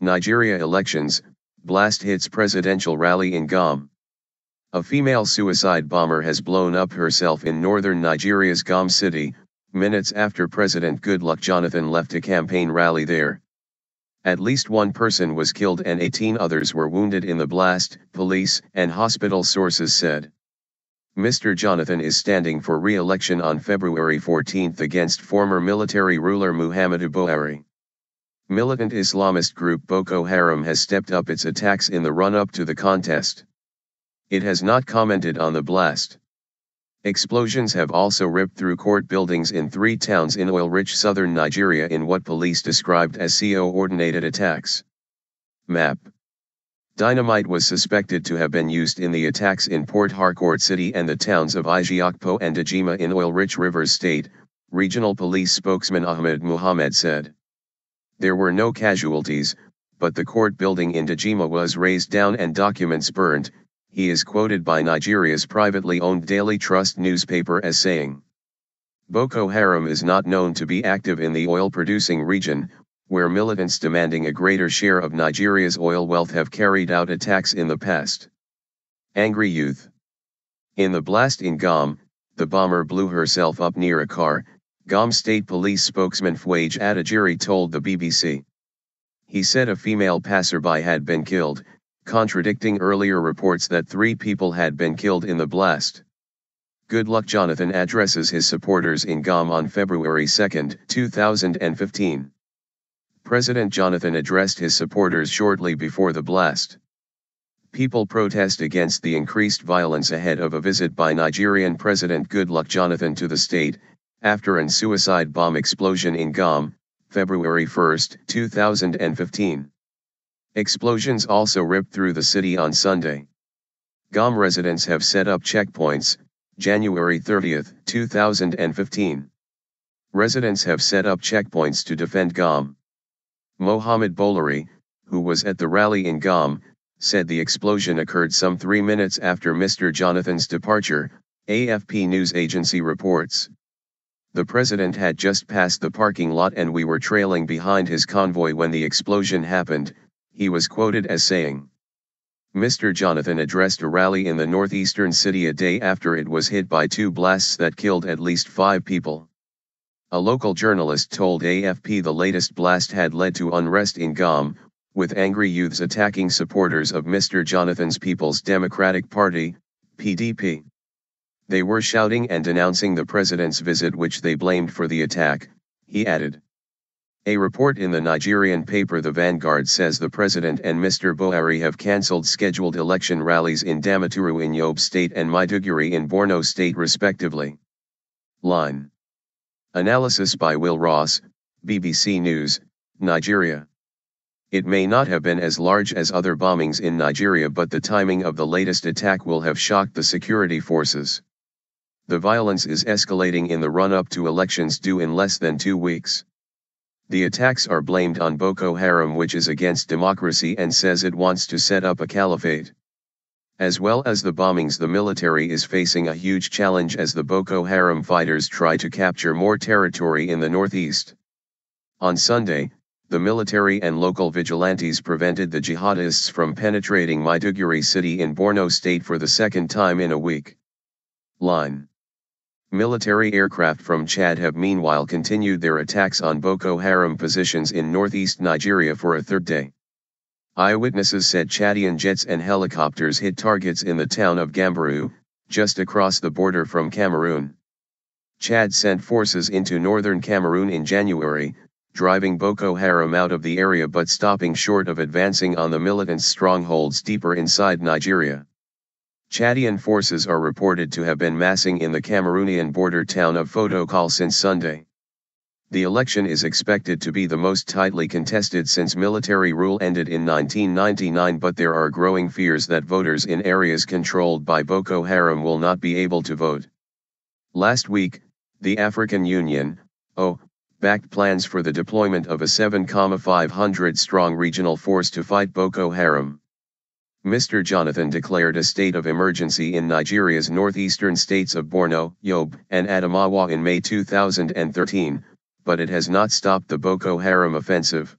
Nigeria elections, blast hits presidential rally in Gombe. A female suicide bomber has blown up herself in northern Nigeria's Gombe city, minutes after President Goodluck Jonathan left a campaign rally there. At least one person was killed and 18 others were wounded in the blast, police and hospital sources said. Mr. Jonathan is standing for re-election on February 14 against former military ruler Muhammadu Buhari. Militant Islamist group Boko Haram has stepped up its attacks in the run-up to the contest. It has not commented on the blast. Explosions have also ripped through court buildings in 3 towns in oil-rich southern Nigeria in what police described as coordinated attacks. Map. Dynamite was suspected to have been used in the attacks in Port Harcourt City and the towns of Ijeokpo and Dejima in oil-rich Rivers State, regional police spokesman Ahmed Muhammad said. There were no casualties, but the court building in Dejima was razed down and documents burned. He is quoted by Nigeria's privately owned Daily Trust newspaper as saying, Boko Haram is not known to be active in the oil-producing region, where militants demanding a greater share of Nigeria's oil wealth have carried out attacks in the past. Angry youth. In the blast in Gombe, the bomber blew herself up near a car, Gombe State Police spokesman Fuage Adajiri told the BBC. He said a female passerby had been killed, contradicting earlier reports that 3 people had been killed in the blast. Goodluck Jonathan addresses his supporters in Gombe on February 2, 2015. President Jonathan addressed his supporters shortly before the blast. People protest against the increased violence ahead of a visit by Nigerian President Goodluck Jonathan to the state, after an suicide bomb explosion in Gombe, February 1, 2015. Explosions also ripped through the city on Sunday. Gombe residents have set up checkpoints, January 30, 2015. Residents have set up checkpoints to defend Gombe. Muhammadu Buhari, who was at the rally in Gombe, said the explosion occurred some 3 minutes after Mr. Jonathan's departure, AFP news agency reports. The president had just passed the parking lot and we were trailing behind his convoy when the explosion happened, he was quoted as saying. Mr. Jonathan addressed a rally in the northeastern city a day after it was hit by 2 blasts that killed at least 5 people. A local journalist told AFP the latest blast had led to unrest in Gombe, with angry youths attacking supporters of Mr. Jonathan's People's Democratic Party, PDP. They were shouting and denouncing the president's visit, which they blamed for the attack, he added. A report in the Nigerian paper The Vanguard says the president and Mr. Buhari have cancelled scheduled election rallies in Damaturu in Yobe State and Maiduguri in Borno State respectively. Line. Analysis by Will Ross, BBC News, Nigeria. It may not have been as large as other bombings in Nigeria, but the timing of the latest attack will have shocked the security forces. The violence is escalating in the run-up to elections due in less than 2 weeks. The attacks are blamed on Boko Haram, which is against democracy and says it wants to set up a caliphate. As well as the bombings, the military is facing a huge challenge as the Boko Haram fighters try to capture more territory in the northeast. On Sunday, the military and local vigilantes prevented the jihadists from penetrating Maiduguri city in Borno State for the 2nd time in a week. Line. Military aircraft from Chad have meanwhile continued their attacks on Boko Haram positions in northeast Nigeria for a 3rd day. Eyewitnesses said Chadian jets and helicopters hit targets in the town of Gambaru, just across the border from Cameroon. Chad sent forces into northern Cameroon in January, driving Boko Haram out of the area but stopping short of advancing on the militants' strongholds deeper inside Nigeria. Chadian forces are reported to have been massing in the Cameroonian border town of Fotokol since Sunday. The election is expected to be the most tightly contested since military rule ended in 1999, but there are growing fears that voters in areas controlled by Boko Haram will not be able to vote. Last week, the African Union, backed plans for the deployment of a 7,500-strong regional force to fight Boko Haram. Mr. Jonathan declared a state of emergency in Nigeria's northeastern states of Borno, Yobe, and Adamawa in May 2013, but it has not stopped the Boko Haram offensive.